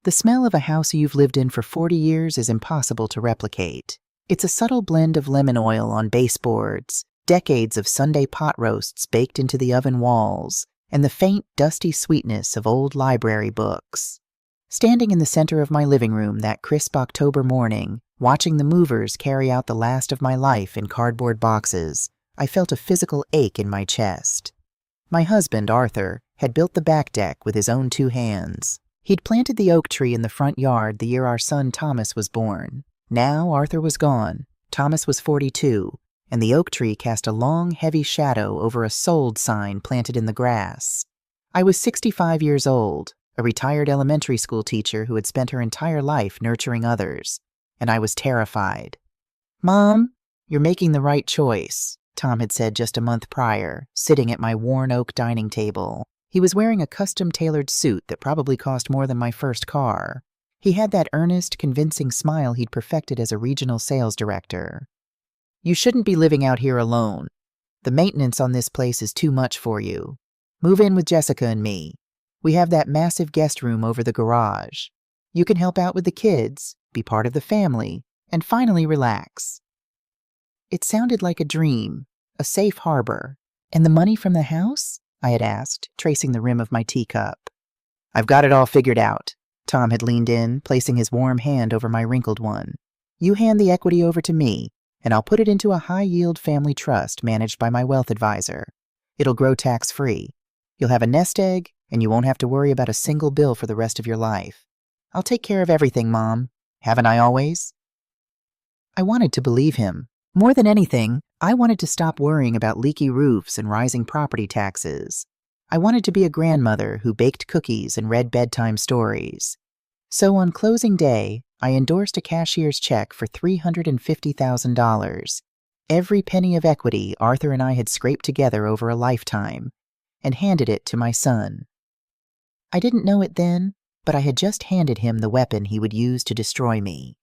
The smell of a house you've lived in for 40 years is impossible to replicate. It's a subtle blend of lemon oil on baseboards, decades of Sunday pot roasts baked into the oven walls, and the faint, dusty sweetness of old library books. Standing in the center of my living room that crisp October morning, watching the movers carry out the last of my life in cardboard boxes, I felt a physical ache in my chest. My husband, Arthur, had built the back deck with his own 2 hands. He'd planted the oak tree in the front yard the year our son Thomas was born. Now Arthur was gone, Thomas was 42, and the oak tree cast a long, heavy shadow over a sold sign planted in the grass. I was 65 years old, a retired elementary school teacher who had spent her entire life nurturing others, and I was terrified. "Mom, you're making the right choice," Tom had said just a month prior, sitting at my worn oak dining table. He was wearing a custom-tailored suit that probably cost more than my first car. He had that earnest, convincing smile he'd perfected as a regional sales director. "You shouldn't be living out here alone. The maintenance on this place is too much for you. Move in with Jessica and me. We have that massive guest room over the garage. You can help out with the kids, be part of the family, and finally relax." It sounded like a dream, a safe harbor. "And the money from the house?" I had asked, tracing the rim of my teacup. "I've got it all figured out." Tom had leaned in, placing his warm hand over my wrinkled one. "You hand the equity over to me, and I'll put it into a high-yield family trust managed by my wealth advisor. It'll grow tax-free. You'll have a nest egg, and you won't have to worry about a single bill for the rest of your life. I'll take care of everything, Mom. Haven't I always?" I wanted to believe him. More than anything, I wanted to stop worrying about leaky roofs and rising property taxes. I wanted to be a grandmother who baked cookies and read bedtime stories. So on closing day, I endorsed a cashier's check for $350,000, every penny of equity Arthur and I had scraped together over a lifetime, and handed it to my son. I didn't know it then, but I had just handed him the weapon he would use to destroy me.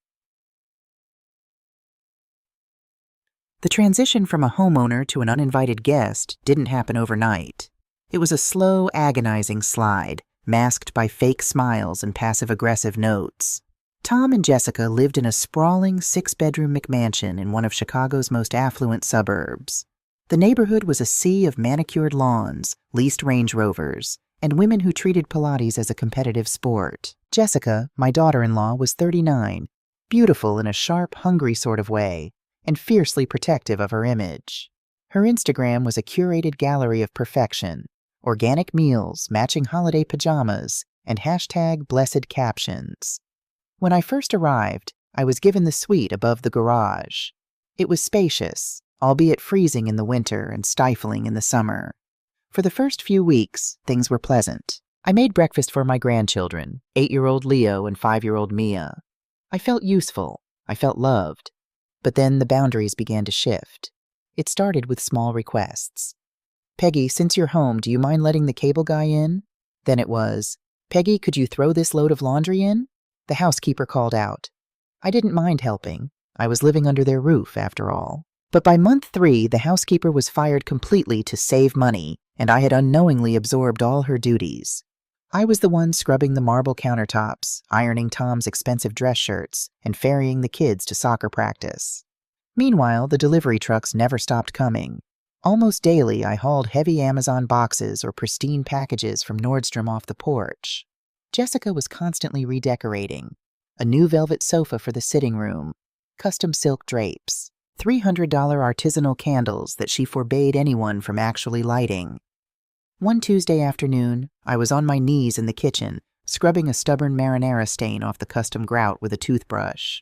The transition from a homeowner to an uninvited guest didn't happen overnight. It was a slow, agonizing slide, masked by fake smiles and passive-aggressive notes. Tom and Jessica lived in a sprawling 6-bedroom McMansion in one of Chicago's most affluent suburbs. The neighborhood was a sea of manicured lawns, leased Range Rovers, and women who treated Pilates as a competitive sport. Jessica, my daughter-in-law, was 39, beautiful in a sharp, hungry sort of way, and fiercely protective of her image. Her Instagram was a curated gallery of perfection, organic meals, matching holiday pajamas, and #blessed captions. When I first arrived, I was given the suite above the garage. It was spacious, albeit freezing in the winter and stifling in the summer. For the first few weeks, things were pleasant. I made breakfast for my grandchildren, 8-year-old Leo and 5-year-old Mia. I felt useful. I felt loved. But then the boundaries began to shift. It started with small requests. "Peggy, since you're home, do you mind letting the cable guy in?" Then it was, "Peggy, could you throw this load of laundry in?" The housekeeper called out. I didn't mind helping. I was living under their roof, after all. But by month 3, the housekeeper was fired completely to save money, and I had unknowingly absorbed all her duties. I was the one scrubbing the marble countertops, ironing Tom's expensive dress shirts, and ferrying the kids to soccer practice. Meanwhile, the delivery trucks never stopped coming. Almost daily, I hauled heavy Amazon boxes or pristine packages from Nordstrom off the porch. Jessica was constantly redecorating. A new velvet sofa for the sitting room, custom silk drapes, $300 artisanal candles that she forbade anyone from actually lighting. One Tuesday afternoon, I was on my knees in the kitchen, scrubbing a stubborn marinara stain off the custom grout with a toothbrush.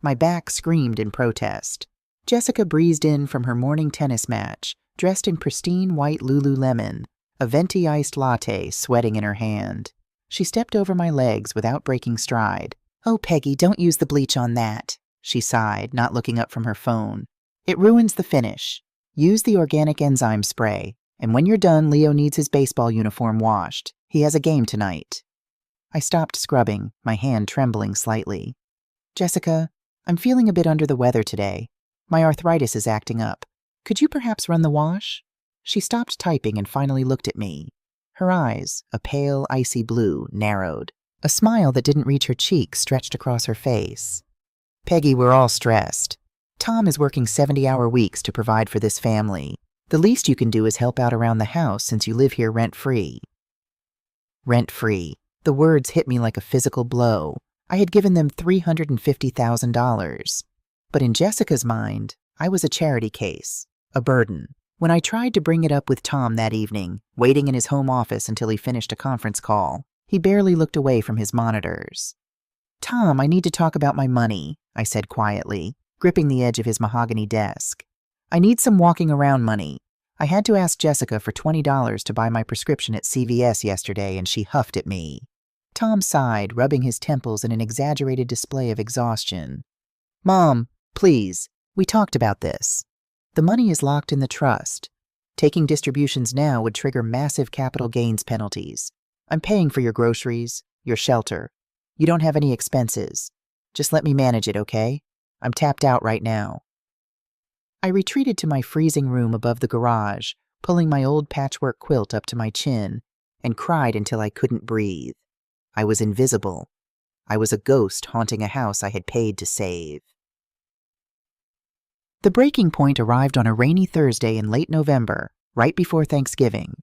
My back screamed in protest. Jessica breezed in from her morning tennis match, dressed in pristine white Lululemon, a venti iced latte sweating in her hand. She stepped over my legs without breaking stride. "Oh, Peggy, don't use the bleach on that," she sighed, not looking up from her phone. "It ruins the finish. Use the organic enzyme spray. And when you're done, Leo needs his baseball uniform washed. He has a game tonight." I stopped scrubbing, my hand trembling slightly. "Jessica, I'm feeling a bit under the weather today. My arthritis is acting up. Could you perhaps run the wash?" She stopped typing and finally looked at me. Her eyes, a pale, icy blue, narrowed. A smile that didn't reach her cheeks stretched across her face. Peggy, we're all stressed. Tom is working 70-hour weeks to provide for this family. The least you can do is help out around the house since you live here rent-free. Rent-free. The words hit me like a physical blow. I had given them $350,000. But in Jessica's mind, I was a charity case, a burden. When I tried to bring it up with Tom that evening, waiting in his home office until he finished a conference call, he barely looked away from his monitors. Tom, I need to talk about my money, I said quietly, gripping the edge of his mahogany desk. I need some walking around money. I had to ask Jessica for $20 to buy my prescription at CVS yesterday, and she huffed at me. Tom sighed, rubbing his temples in an exaggerated display of exhaustion. Mom, please, we talked about this. The money is locked in the trust. Taking distributions now would trigger massive capital gains penalties. I'm paying for your groceries, your shelter. You don't have any expenses. Just let me manage it, okay? I'm tapped out right now. I retreated to my freezing room above the garage, pulling my old patchwork quilt up to my chin, and cried until I couldn't breathe. I was invisible. I was a ghost haunting a house I had paid to save. The breaking point arrived on a rainy Thursday in late November, right before Thanksgiving.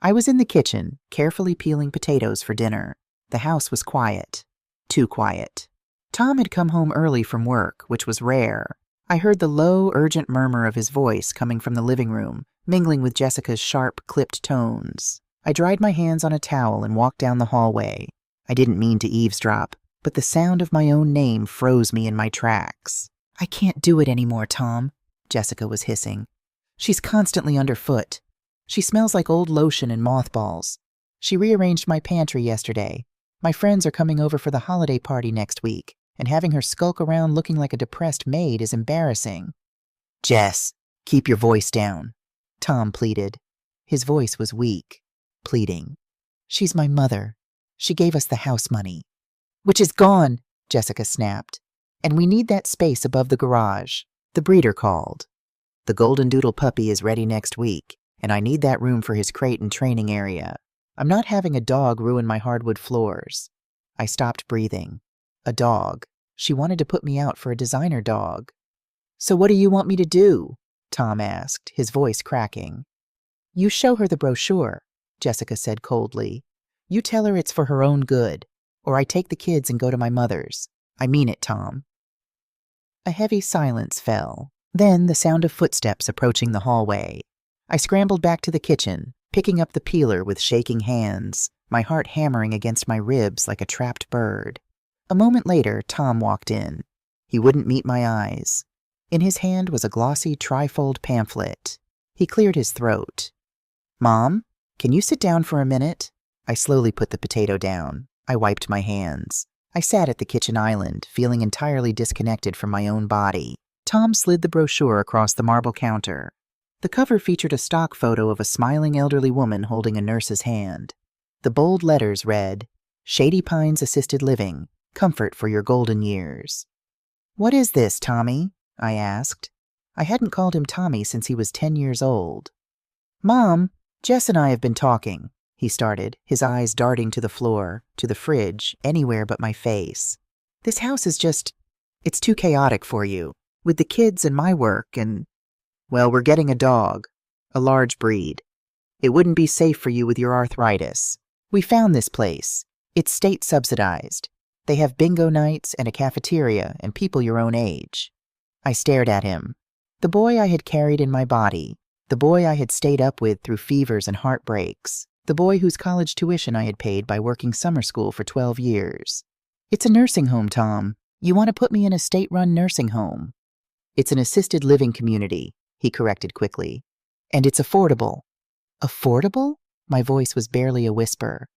I was in the kitchen, carefully peeling potatoes for dinner. The house was quiet. Too quiet. Tom had come home early from work, which was rare. I heard the low, urgent murmur of his voice coming from the living room, mingling with Jessica's sharp, clipped tones. I dried my hands on a towel and walked down the hallway. I didn't mean to eavesdrop, but the sound of my own name froze me in my tracks. I can't do it anymore, Tom, Jessica was hissing. She's constantly underfoot. She smells like old lotion and mothballs. She rearranged my pantry yesterday. My friends are coming over for the holiday party next week, and having her skulk around looking like a depressed maid is embarrassing. Jess, keep your voice down, Tom pleaded. His voice was weak, pleading. She's my mother. She gave us the house money. Which is gone, Jessica snapped. And we need that space above the garage. The breeder called. The golden doodle puppy is ready next week, and I need that room for his crate and training area. I'm not having a dog ruin my hardwood floors. I stopped breathing. A dog. She wanted to put me out for a designer dog. So what do you want me to do? Tom asked, his voice cracking. You show her the brochure, Jessica said coldly. You tell her it's for her own good, or I take the kids and go to my mother's. I mean it, Tom. A heavy silence fell. Then the sound of footsteps approaching the hallway. I scrambled back to the kitchen, picking up the peeler with shaking hands, my heart hammering against my ribs like a trapped bird. A moment later, Tom walked in. He wouldn't meet my eyes. In his hand was a glossy trifold pamphlet. He cleared his throat. Mom, can you sit down for a minute? I slowly put the potato down. I wiped my hands. I sat at the kitchen island, feeling entirely disconnected from my own body. Tom slid the brochure across the marble counter. The cover featured a stock photo of a smiling elderly woman holding a nurse's hand. The bold letters read, Shady Pines Assisted Living, Comfort for Your Golden Years. What is this, Tommy? I asked. I hadn't called him Tommy since he was 10 years old. Mom, Jess and I have been talking, he started, his eyes darting to the floor, to the fridge, anywhere but my face. This house is it's too chaotic for you, with the kids and my work and, well, we're getting a dog, a large breed. It wouldn't be safe for you with your arthritis. We found this place. It's state subsidized. They have bingo nights and a cafeteria and people your own age. I stared at him. The boy I had carried in my body, the boy I had stayed up with through fevers and heartbreaks, the boy whose college tuition I had paid by working summer school for 12 years. It's a nursing home, Tom. You want to put me in a state-run nursing home. It's an assisted living community, he corrected quickly. And it's affordable. Affordable? My voice was barely a whisper.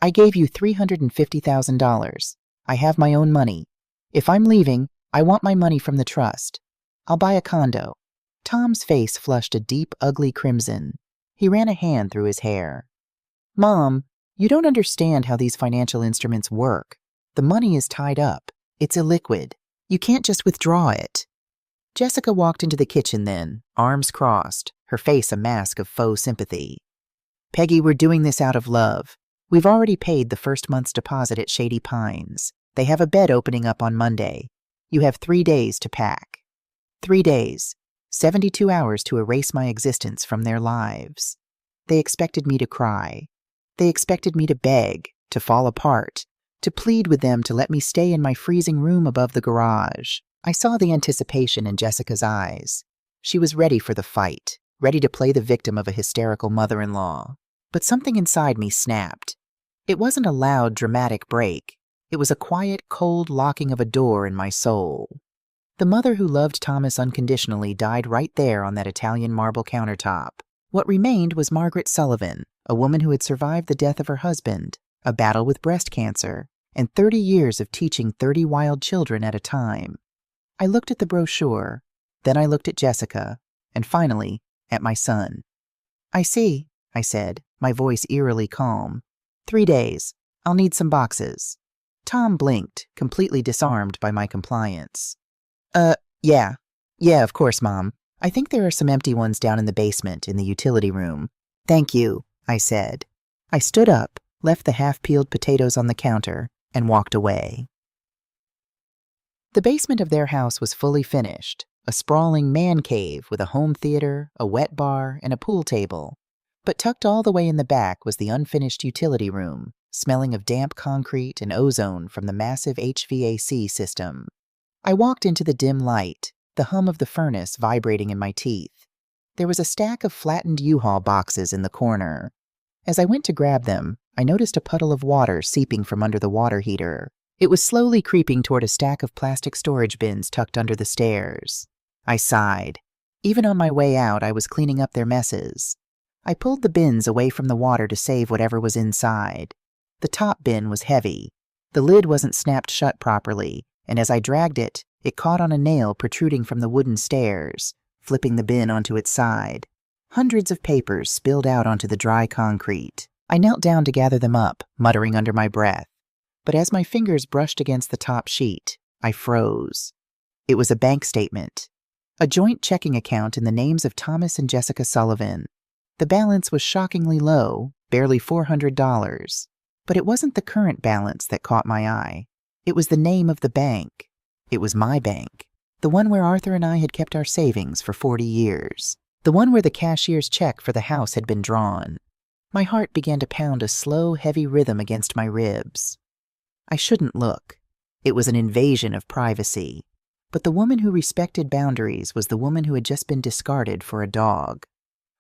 I gave you $350,000. I have my own money. If I'm leaving, I want my money from the trust. I'll buy a condo. Tom's face flushed a deep, ugly crimson. He ran a hand through his hair. Mom, you don't understand how these financial instruments work. The money is tied up. It's illiquid. You can't just withdraw it. Jessica walked into the kitchen then, arms crossed, her face a mask of faux sympathy. Peggy, we're doing this out of love. We've already paid the first month's deposit at Shady Pines. They have a bed opening up on Monday. You have 3 days to pack. 3 days. 72 hours to erase my existence from their lives. They expected me to cry. They expected me to beg, to fall apart, to plead with them to let me stay in my freezing room above the garage. I saw the anticipation in Jessica's eyes. She was ready for the fight, ready to play the victim of a hysterical mother-in-law. But something inside me snapped. It wasn't a loud, dramatic break. It was a quiet, cold locking of a door in my soul. The mother who loved Thomas unconditionally died right there on that Italian marble countertop. What remained was Margaret Sullivan, a woman who had survived the death of her husband, a battle with breast cancer, and 30 years of teaching 30 wild children at a time. I looked at the brochure, then I looked at Jessica, and finally, at my son. "I see," I said, my voice eerily calm. 3 days. I'll need some boxes." Tom blinked, completely disarmed by my compliance. Yeah. Yeah, of course, Mom. I think there are some empty ones down in the basement in the utility room." "Thank you," I said. I stood up, left the half-peeled potatoes on the counter, and walked away. The basement of their house was fully finished, a sprawling man cave with a home theater, a wet bar, and a pool table. But tucked all the way in the back was the unfinished utility room, smelling of damp concrete and ozone from the massive HVAC system. I walked into the dim light, the hum of the furnace vibrating in my teeth. There was a stack of flattened U-Haul boxes in the corner. As I went to grab them, I noticed a puddle of water seeping from under the water heater. It was slowly creeping toward a stack of plastic storage bins tucked under the stairs. I sighed. Even on my way out, I was cleaning up their messes. I pulled the bins away from the water to save whatever was inside. The top bin was heavy. The lid wasn't snapped shut properly, and as I dragged it, it caught on a nail protruding from the wooden stairs, flipping the bin onto its side. Hundreds of papers spilled out onto the dry concrete. I knelt down to gather them up, muttering under my breath. But as my fingers brushed against the top sheet, I froze. It was a bank statement. A joint checking account in the names of Thomas and Jessica Sullivan. The balance was shockingly low, barely $400. But it wasn't the current balance that caught my eye. It was the name of the bank. It was my bank. The one where Arthur and I had kept our savings for 40 years. The one where the cashier's check for the house had been drawn. My heart began to pound a slow, heavy rhythm against my ribs. I shouldn't look. It was an invasion of privacy. But the woman who respected boundaries was the woman who had just been discarded for a dog.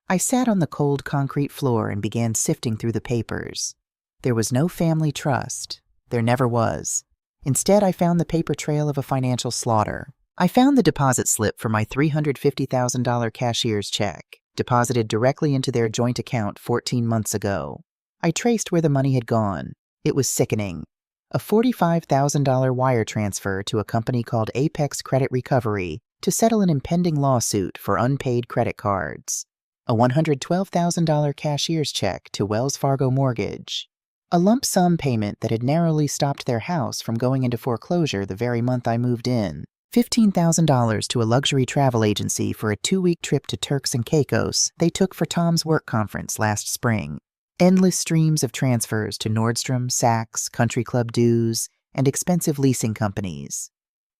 I sat on the cold concrete floor and began sifting through the papers. There was no family trust. There never was. Instead, I found the paper trail of a financial slaughter. I found the deposit slip for my $350,000 cashier's check, deposited directly into their joint account 14 months ago. I traced where the money had gone. It was sickening. A $45,000 wire transfer to a company called Apex Credit Recovery to settle an impending lawsuit for unpaid credit cards. A $112,000 cashier's check to Wells Fargo Mortgage. A lump sum payment that had narrowly stopped their house from going into foreclosure the very month I moved in. $15,000 to a luxury travel agency for a 2-week trip to Turks and Caicos they took for Tom's work conference last spring. Endless streams of transfers to Nordstrom, Saks, country club dues, and expensive leasing companies.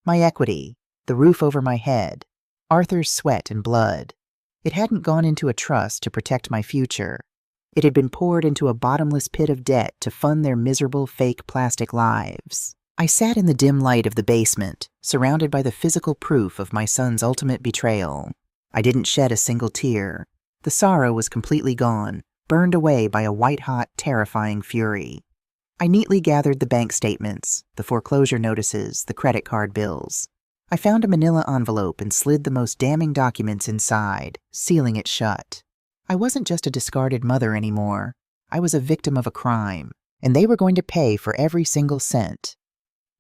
My equity, the roof over my head, Arthur's sweat and blood. It hadn't gone into a trust to protect my future. It had been poured into a bottomless pit of debt to fund their miserable fake plastic lives. I sat in the dim light of the basement, surrounded by the physical proof of my son's ultimate betrayal. I didn't shed a single tear. The sorrow was completely gone, burned away by a white-hot, terrifying fury. I neatly gathered the bank statements, the foreclosure notices, the credit card bills. I found a manila envelope and slid the most damning documents inside, sealing it shut. I wasn't just a discarded mother anymore. I was a victim of a crime, and they were going to pay for every single cent.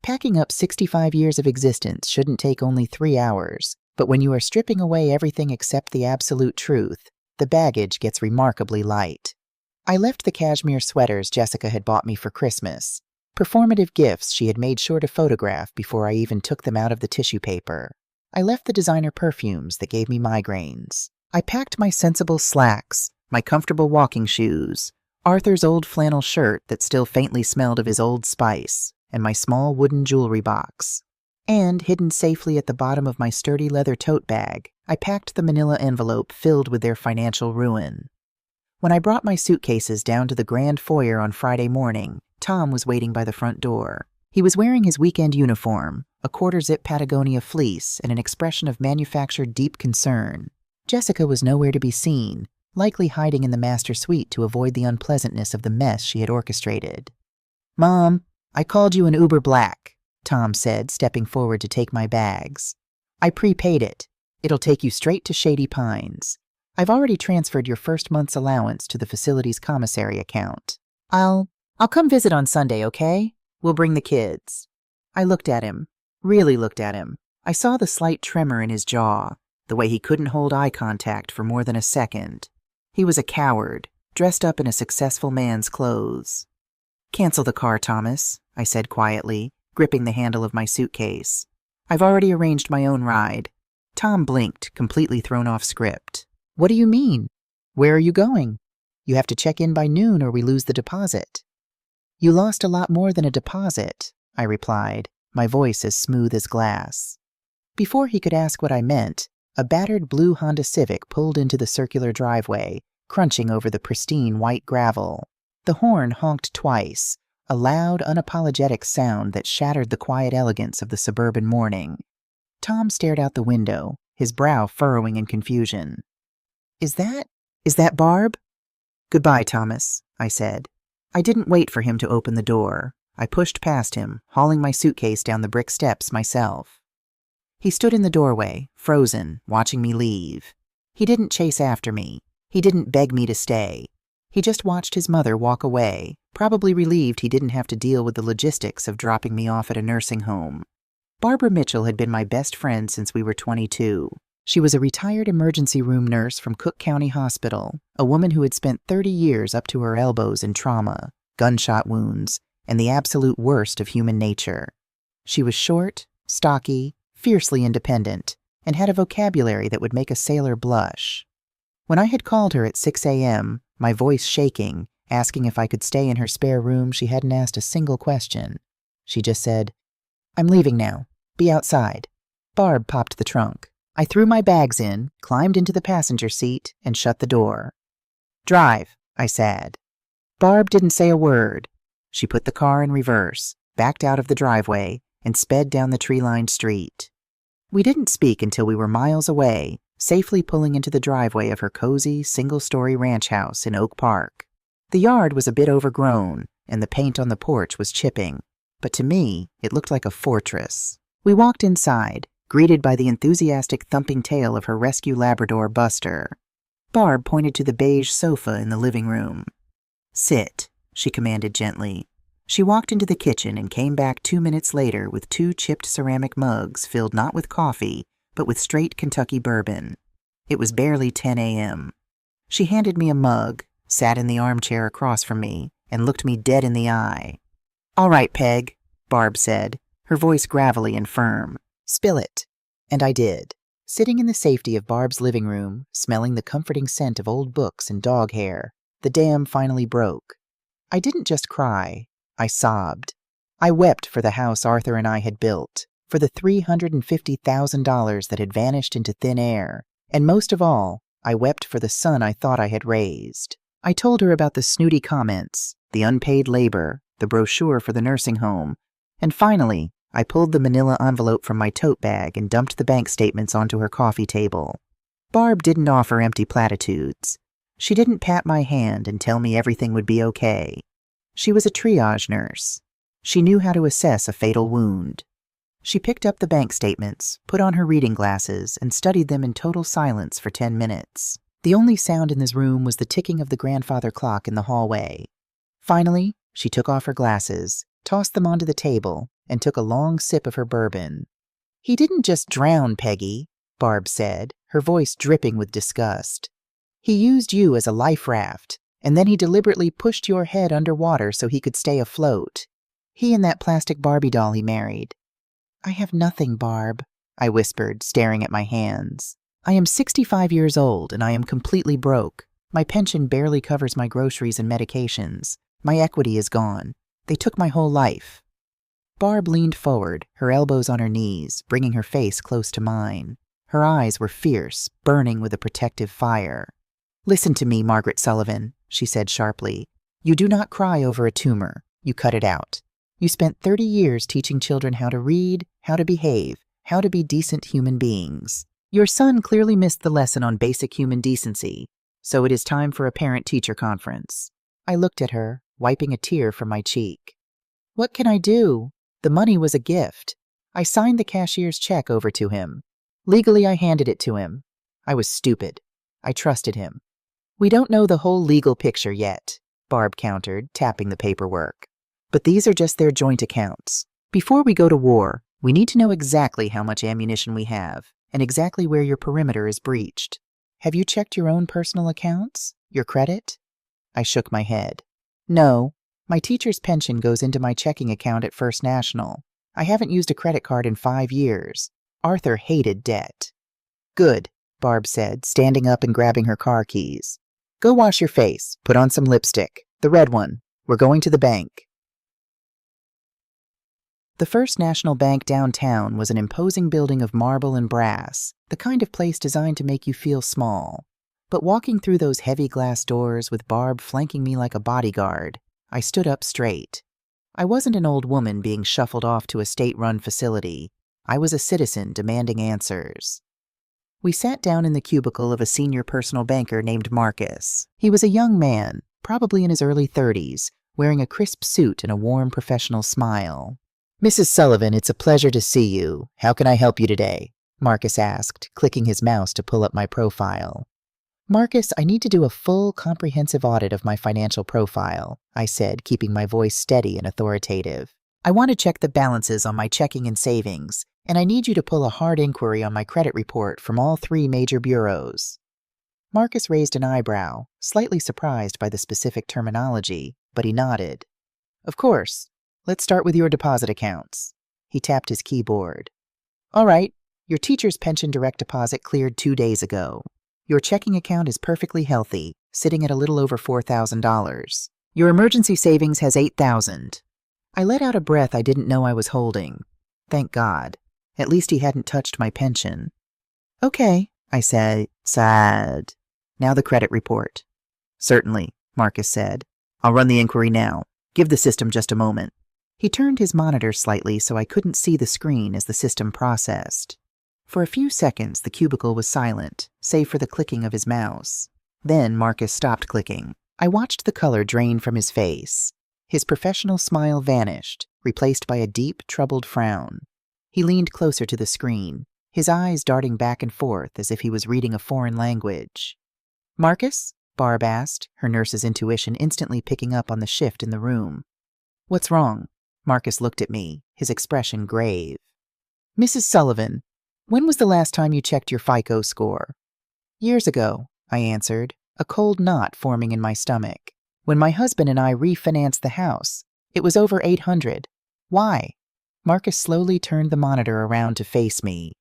Packing up 65 years of existence shouldn't take only 3 hours, but when you are stripping away everything except the absolute truth, the baggage gets remarkably light. I left the cashmere sweaters Jessica had bought me for Christmas, performative gifts she had made sure to photograph before I even took them out of the tissue paper. I left the designer perfumes that gave me migraines. I packed my sensible slacks, my comfortable walking shoes, Arthur's old flannel shirt that still faintly smelled of his Old Spice, and my small wooden jewelry box. And, hidden safely at the bottom of my sturdy leather tote bag, I packed the manila envelope filled with their financial ruin. When I brought my suitcases down to the grand foyer on Friday morning, Tom was waiting by the front door. He was wearing his weekend uniform, a quarter-zip Patagonia fleece, and an expression of manufactured deep concern. Jessica was nowhere to be seen, likely hiding in the master suite to avoid the unpleasantness of the mess she had orchestrated. "Mom, I called you an Uber Black," Tom said, stepping forward to take my bags. "I prepaid it. It'll take you straight to Shady Pines. I've already transferred your first month's allowance to the facility's commissary account. I'll come visit on Sunday, okay? We'll bring the kids." I looked at him, really looked at him. I saw the slight tremor in his jaw, the way he couldn't hold eye contact for more than a second. He was a coward, dressed up in a successful man's clothes. "Cancel the car, Thomas," I said quietly, gripping the handle of my suitcase. "I've already arranged my own ride." Tom blinked, completely thrown off script. "What do you mean? Where are you going? You have to check in by noon or we lose the deposit." "You lost a lot more than a deposit," I replied, my voice as smooth as glass. Before he could ask what I meant, a battered blue Honda Civic pulled into the circular driveway, crunching over the pristine white gravel. The horn honked twice, a loud, unapologetic sound that shattered the quiet elegance of the suburban morning. Tom stared out the window, his brow furrowing in confusion. Is that Barb?" "Goodbye, Thomas," I said. I didn't wait for him to open the door. I pushed past him, hauling my suitcase down the brick steps myself. He stood in the doorway, frozen, watching me leave. He didn't chase after me. He didn't beg me to stay. He just watched his mother walk away, probably relieved he didn't have to deal with the logistics of dropping me off at a nursing home. Barbara Mitchell had been my best friend since we were 22. She was a retired emergency room nurse from Cook County Hospital, a woman who had spent 30 years up to her elbows in trauma, gunshot wounds, and the absolute worst of human nature. She was short, stocky, fiercely independent, and had a vocabulary that would make a sailor blush. When I had called her at 6 a.m., my voice shaking, asking if I could stay in her spare room, she hadn't asked a single question. She just said, "I'm leaving now. Be outside." Barb popped the trunk. I threw my bags in, climbed into the passenger seat, and shut the door. "Drive," I said. Barb didn't say a word. She put the car in reverse, backed out of the driveway, and sped down the tree-lined street. We didn't speak until we were miles away, safely pulling into the driveway of her cozy, single-story ranch house in Oak Park. The yard was a bit overgrown, and the paint on the porch was chipping, but to me, it looked like a fortress. We walked inside, greeted by the enthusiastic thumping tail of her rescue Labrador, Buster. Barb pointed to the beige sofa in the living room. "Sit," she commanded gently. She walked into the kitchen and came back 2 minutes later with 2 chipped ceramic mugs filled not with coffee, but with straight Kentucky bourbon. It was barely 10 a.m. She handed me a mug, sat in the armchair across from me, and looked me dead in the eye. "All right, Peg," Barb said, her voice gravelly and firm. "Spill it." And I did. Sitting in the safety of Barb's living room, smelling the comforting scent of old books and dog hair, the dam finally broke. I didn't just cry. I sobbed. I wept for the house Arthur and I had built, for the $350,000 that had vanished into thin air, and most of all, I wept for the son I thought I had raised. I told her about the snooty comments, the unpaid labor, the brochure for the nursing home, and finally, I pulled the manila envelope from my tote bag and dumped the bank statements onto her coffee table. Barb didn't offer empty platitudes. She didn't pat my hand and tell me everything would be okay. She was a triage nurse. She knew how to assess a fatal wound. She picked up the bank statements, put on her reading glasses, and studied them in total silence for 10 minutes. The only sound in this room was the ticking of the grandfather clock in the hallway. Finally, she took off her glasses, tossed them onto the table, and took a long sip of her bourbon. "He didn't just drown, Peggy," Barb said, her voice dripping with disgust. "He used you as a life raft, and then he deliberately pushed your head underwater so he could stay afloat. He and that plastic Barbie doll he married." "I have nothing, Barb," I whispered, staring at my hands. "I am 65 years old, and I am completely broke. My pension barely covers my groceries and medications. My equity is gone. They took my whole life." Barb leaned forward, her elbows on her knees, bringing her face close to mine. Her eyes were fierce, burning with a protective fire. "Listen to me, Margaret Sullivan," she said sharply. "You do not cry over a tumor. You cut it out. You spent 30 years teaching children how to read, how to behave, how to be decent human beings. Your son clearly missed the lesson on basic human decency, so it is time for a parent-teacher conference." I looked at her, wiping a tear from my cheek. "What can I do? The money was a gift. I signed the cashier's check over to him. Legally, I handed it to him. I was stupid. I trusted him." "We don't know the whole legal picture yet," Barb countered, tapping the paperwork. "But these are just their joint accounts. Before we go to war, we need to know exactly how much ammunition we have and exactly where your perimeter is breached. Have you checked your own personal accounts? Your credit?" I shook my head. "No. My teacher's pension goes into my checking account at First National. I haven't used a credit card in 5 years. Arthur hated debt." "Good," Barb said, standing up and grabbing her car keys. "Go wash your face. Put on some lipstick. The red one. We're going to the bank." The First National Bank downtown was an imposing building of marble and brass, the kind of place designed to make you feel small. But walking through those heavy glass doors with Barb flanking me like a bodyguard, I stood up straight. I wasn't an old woman being shuffled off to a state-run facility. I was a citizen demanding answers. We sat down in the cubicle of a senior personal banker named Marcus. He was a young man, probably in his early 30s, wearing a crisp suit and a warm professional smile. "Mrs. Sullivan, it's a pleasure to see you. How can I help you today?" Marcus asked, clicking his mouse to pull up my profile. "Marcus, I need to do a full, comprehensive audit of my financial profile," I said, keeping my voice steady and authoritative. "I want to check the balances on my checking and savings, and I need you to pull a hard inquiry on my credit report from all 3 major bureaus." Marcus raised an eyebrow, slightly surprised by the specific terminology, but he nodded. "Of course. Let's start with your deposit accounts." He tapped his keyboard. "All right. Your teacher's pension direct deposit cleared 2 days ago. Your checking account is perfectly healthy, sitting at a little over $4,000. Your emergency savings has $8,000. I let out a breath I didn't know I was holding. Thank God. At least he hadn't touched my pension. "Okay," I said, sad. "Now the credit report." "Certainly," Marcus said. "I'll run the inquiry now. Give the system just a moment." He turned his monitor slightly so I couldn't see the screen as the system processed. For a few seconds, the cubicle was silent, save for the clicking of his mouse. Then Marcus stopped clicking. I watched the color drain from his face. His professional smile vanished, replaced by a deep, troubled frown. He leaned closer to the screen, his eyes darting back and forth as if he was reading a foreign language. "Marcus?" Barb asked, her nurse's intuition instantly picking up on the shift in the room. "What's wrong?" Marcus looked at me, his expression grave. "Mrs. Sullivan, when was the last time you checked your FICO score?" "Years ago," I answered, a cold knot forming in my stomach. "When my husband and I refinanced the house, it was over 800. Why?" Marcus slowly turned the monitor around to face me.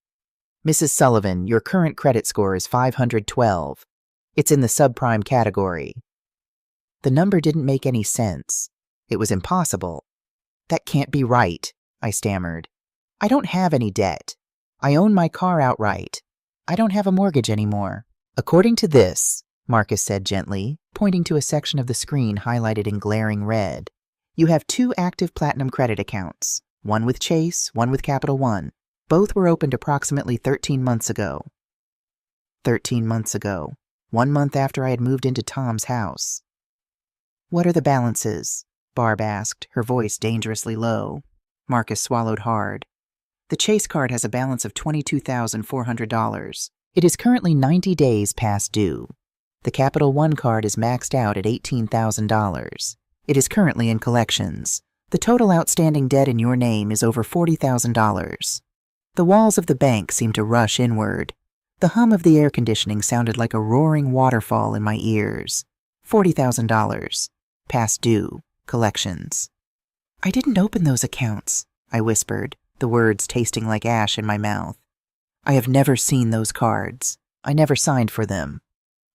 "Mrs. Sullivan, your current credit score is 512. It's in the subprime category." The number didn't make any sense. It was impossible. "That can't be right," I stammered. "I don't have any debt. I own my car outright. I don't have a mortgage anymore." "According to this," Marcus said gently, pointing to a section of the screen highlighted in glaring red, "you have 2 active platinum credit accounts, one with Chase, one with Capital One. Both were opened approximately 13 months ago. 13 months ago. 1 month after I had moved into Tom's house. "What are the balances?" Barb asked, her voice dangerously low. Marcus swallowed hard. "The Chase card has a balance of $22,400. It is currently 90 days past due. The Capital One card is maxed out at $18,000. It is currently in collections. The total outstanding debt in your name is over $40,000. The walls of the bank seemed to rush inward. The hum of the air conditioning sounded like a roaring waterfall in my ears. $40,000. Past due. Collections. "I didn't open those accounts," I whispered, the words tasting like ash in my mouth. "I have never seen those cards. I never signed for them."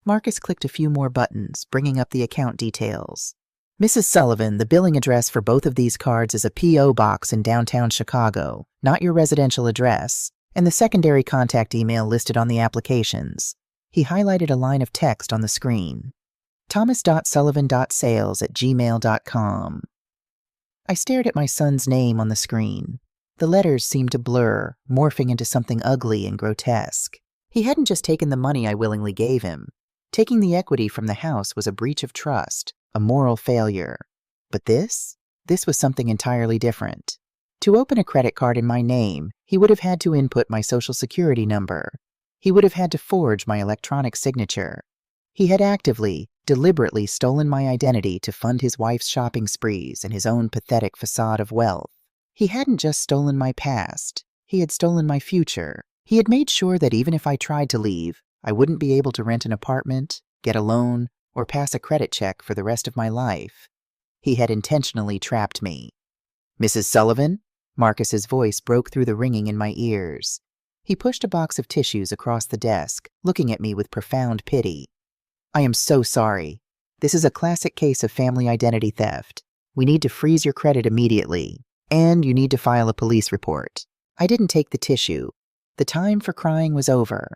Marcus clicked a few more buttons, bringing up the account details. Mrs. Sullivan, the billing address for both of these cards is a P.O. box in downtown Chicago, not your residential address, and the secondary contact email listed on the applications. He highlighted a line of text on the screen. thomas.sullivan.sales@gmail.com. I stared at my son's name on the screen. The letters seemed to blur, morphing into something ugly and grotesque. He hadn't just taken the money I willingly gave him. Taking the equity from the house was a breach of trust, a moral failure. But this was something entirely different. To open a credit card in my name, he would have had to input my social security number. He would have had to forge my electronic signature. He had actively, deliberately stolen my identity to fund his wife's shopping sprees and his own pathetic facade of wealth. He hadn't just stolen my past. He had stolen my future. He had made sure that even if I tried to leave, I wouldn't be able to rent an apartment, get a loan, or pass a credit check for the rest of my life. He had intentionally trapped me. "Mrs. Sullivan?" Marcus's voice broke through the ringing in my ears. He pushed a box of tissues across the desk, looking at me with profound pity. "I am so sorry. This is a classic case of family identity theft. We need to freeze your credit immediately, and you need to file a police report." I didn't take the tissue. The time for crying was over.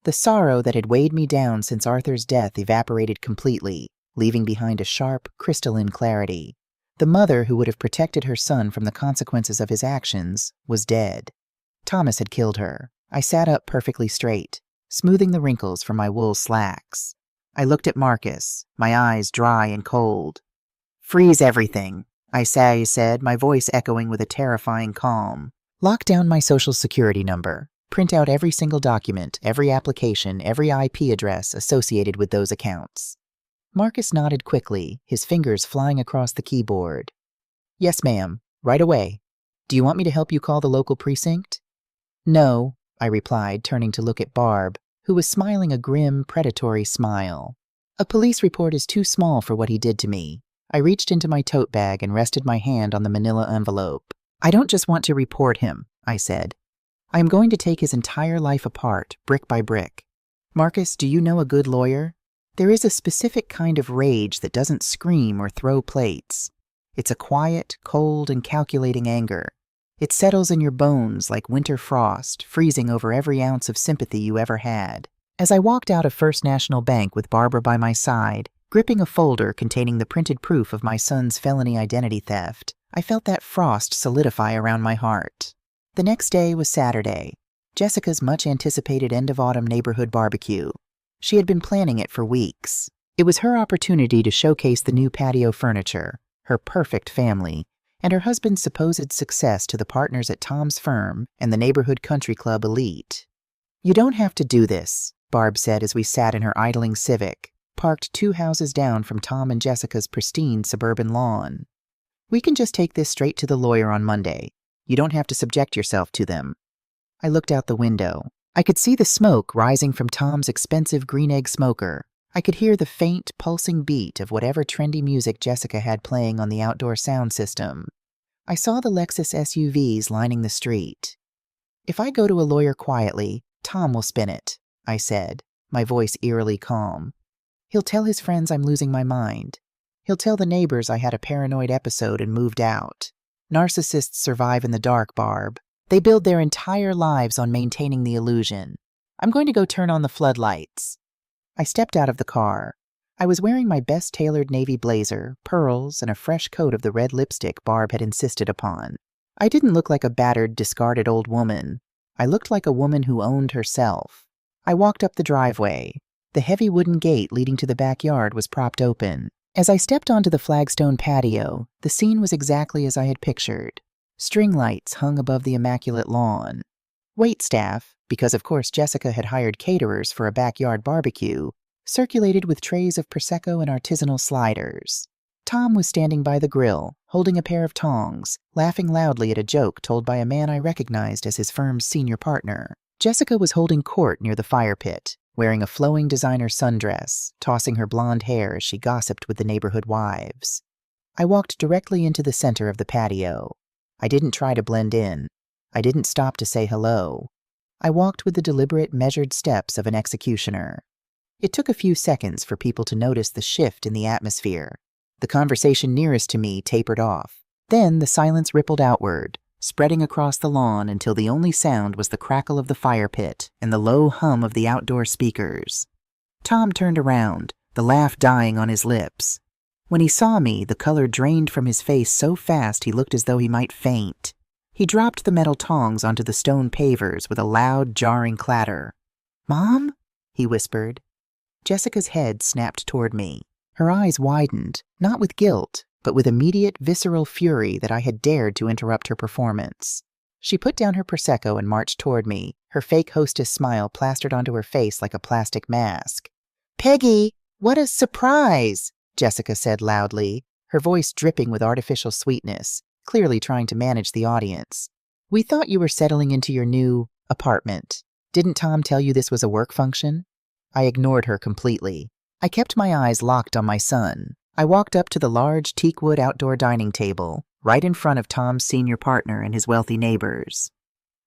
The sorrow that had weighed me down since Arthur's death evaporated completely, leaving behind a sharp, crystalline clarity. The mother who would have protected her son from the consequences of his actions was dead. Thomas had killed her. I sat up perfectly straight, smoothing the wrinkles from my wool slacks. I looked at Marcus, my eyes dry and cold. "Freeze everything," I said, my voice echoing with a terrifying calm. "Lock down my social security number. Print out every single document, every application, every IP address associated with those accounts." Marcus nodded quickly, his fingers flying across the keyboard. "Yes, ma'am. Right away. Do you want me to help you call the local precinct?" "No," I replied, turning to look at Barb, who was smiling a grim, predatory smile. "A police report is too small for what he did to me." I reached into my tote bag and rested my hand on the manila envelope. "I don't just want to report him," I said. "I am going to take his entire life apart, brick by brick. Marcus, do you know a good lawyer? There is a specific kind of rage that doesn't scream or throw plates. It's a quiet, cold, and calculating anger. It settles in your bones like winter frost, freezing over every ounce of sympathy you ever had." As I walked out of First National Bank with Barbara by my side, gripping a folder containing the printed proof of my son's felony identity theft, I felt that frost solidify around my heart. The next day was Saturday, Jessica's much-anticipated end-of-autumn neighborhood barbecue. She had been planning it for weeks. It was her opportunity to showcase the new patio furniture, her perfect family, and her husband's supposed success to the partners at Tom's firm and the neighborhood country club elite. "You don't have to do this," Barb said as we sat in her idling Civic, parked 2 houses down from Tom and Jessica's pristine suburban lawn. "We can just take this straight to the lawyer on Monday. You don't have to subject yourself to them." I looked out the window. I could see the smoke rising from Tom's expensive green egg smoker. I could hear the faint, pulsing beat of whatever trendy music Jessica had playing on the outdoor sound system. I saw the Lexus SUVs lining the street. "If I go to a lawyer quietly, Tom will spin it," I said, my voice eerily calm. "He'll tell his friends I'm losing my mind. He'll tell the neighbors I had a paranoid episode and moved out. Narcissists survive in the dark, Barb. They build their entire lives on maintaining the illusion. I'm going to go turn on the floodlights." I stepped out of the car. I was wearing my best-tailored navy blazer, pearls, and a fresh coat of the red lipstick Barb had insisted upon. I didn't look like a battered, discarded old woman. I looked like a woman who owned herself. I walked up the driveway. The heavy wooden gate leading to the backyard was propped open. As I stepped onto the flagstone patio, the scene was exactly as I had pictured. String lights hung above the immaculate lawn. Waitstaff, because of course Jessica had hired caterers for a backyard barbecue, circulated with trays of Prosecco and artisanal sliders. Tom was standing by the grill, holding a pair of tongs, laughing loudly at a joke told by a man I recognized as his firm's senior partner. Jessica was holding court near the fire pit, wearing a flowing designer sundress, tossing her blonde hair as she gossiped with the neighborhood wives. I walked directly into the center of the patio. I didn't try to blend in. I didn't stop to say hello. I walked with the deliberate, measured steps of an executioner. It took a few seconds for people to notice the shift in the atmosphere. The conversation nearest to me tapered off. Then the silence rippled outward, spreading across the lawn until the only sound was the crackle of the fire pit and the low hum of the outdoor speakers. Tom turned around, the laugh dying on his lips. When he saw me, the color drained from his face so fast he looked as though he might faint. He dropped the metal tongs onto the stone pavers with a loud, jarring clatter. "Mom?" he whispered. Jessica's head snapped toward me. Her eyes widened, not with guilt, but with immediate, visceral fury that I had dared to interrupt her performance. She put down her Prosecco and marched toward me, her fake hostess smile plastered onto her face like a plastic mask. "Peggy, what a surprise!" Jessica said loudly, her voice dripping with artificial sweetness, clearly trying to manage the audience. "We thought you were settling into your new apartment. Didn't Tom tell you this was a work function?" I ignored her completely. I kept my eyes locked on my son. I walked up to the large teakwood outdoor dining table, right in front of Tom's senior partner and his wealthy neighbors.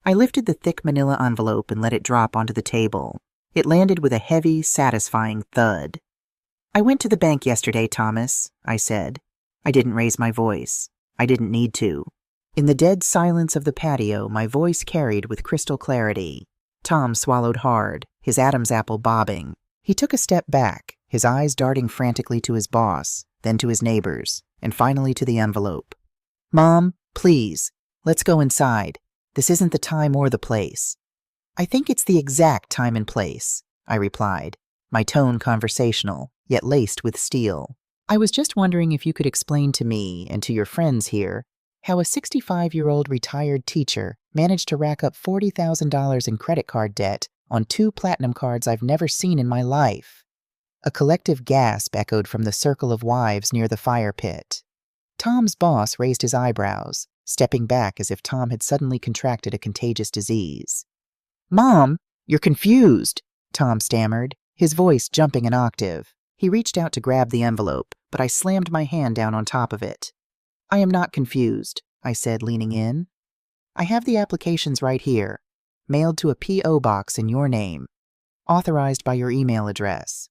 I lifted the thick manila envelope and let it drop onto the table. It landed with a heavy, satisfying thud. "I went to the bank yesterday, Thomas," I said. I didn't raise my voice. I didn't need to. In the dead silence of the patio, my voice carried with crystal clarity. Tom swallowed hard, his Adam's apple bobbing. He took a step back, his eyes darting frantically to his boss, then to his neighbors, and finally to the envelope. "Mom, please, let's go inside. This isn't the time or the place." "I think it's the exact time and place," I replied, my tone conversational, yet laced with steel. "I was just wondering if you could explain to me and to your friends here how a 65-year-old retired teacher managed to rack up $40,000 in credit card debt on 2 platinum cards I've never seen in my life." A collective gasp echoed from the circle of wives near the fire pit. Tom's boss raised his eyebrows, stepping back as if Tom had suddenly contracted a contagious disease. "Mom, you're confused," Tom stammered, his voice jumping an octave. He reached out to grab the envelope, but I slammed my hand down on top of it. "I am not confused," I said, leaning in. "I have the applications right here, mailed to a P.O. box in your name, authorized by your email address.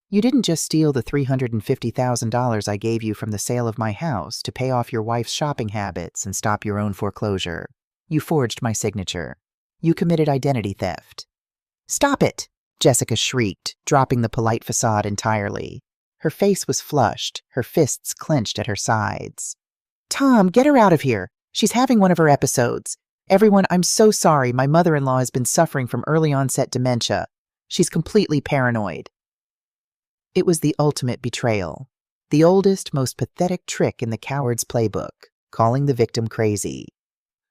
You didn't just steal the $350,000 I gave you from the sale of my house to pay off your wife's shopping habits and stop your own foreclosure. You forged my signature. You committed identity theft." "Stop it!" Jessica shrieked, dropping the polite facade entirely. Her face was flushed, her fists clenched at her sides. "Tom, get her out of here. She's having one of her episodes. Everyone, I'm so sorry. My mother-in-law has been suffering from early-onset dementia. She's completely paranoid." It was the ultimate betrayal. The oldest, most pathetic trick in the coward's playbook, calling the victim crazy.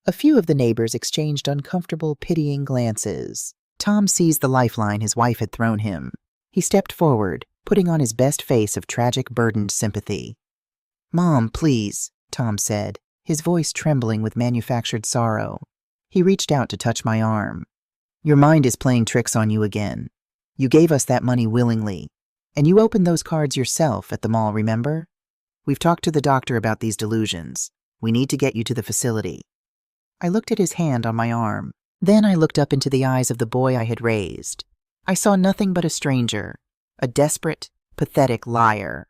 A few of the neighbors exchanged uncomfortable, pitying glances. Tom seized the lifeline his wife had thrown him. He stepped forward, putting on his best face of tragic, burdened sympathy. "Mom, please," Tom said, his voice trembling with manufactured sorrow. He reached out to touch my arm. "Your mind is playing tricks on you again. You gave us that money willingly. And you opened those cards yourself at the mall, remember? We've talked to the doctor about these delusions. We need to get you to the facility." I looked at his hand on my arm. Then I looked up into the eyes of the boy I had raised. I saw nothing but a stranger, a desperate, pathetic liar.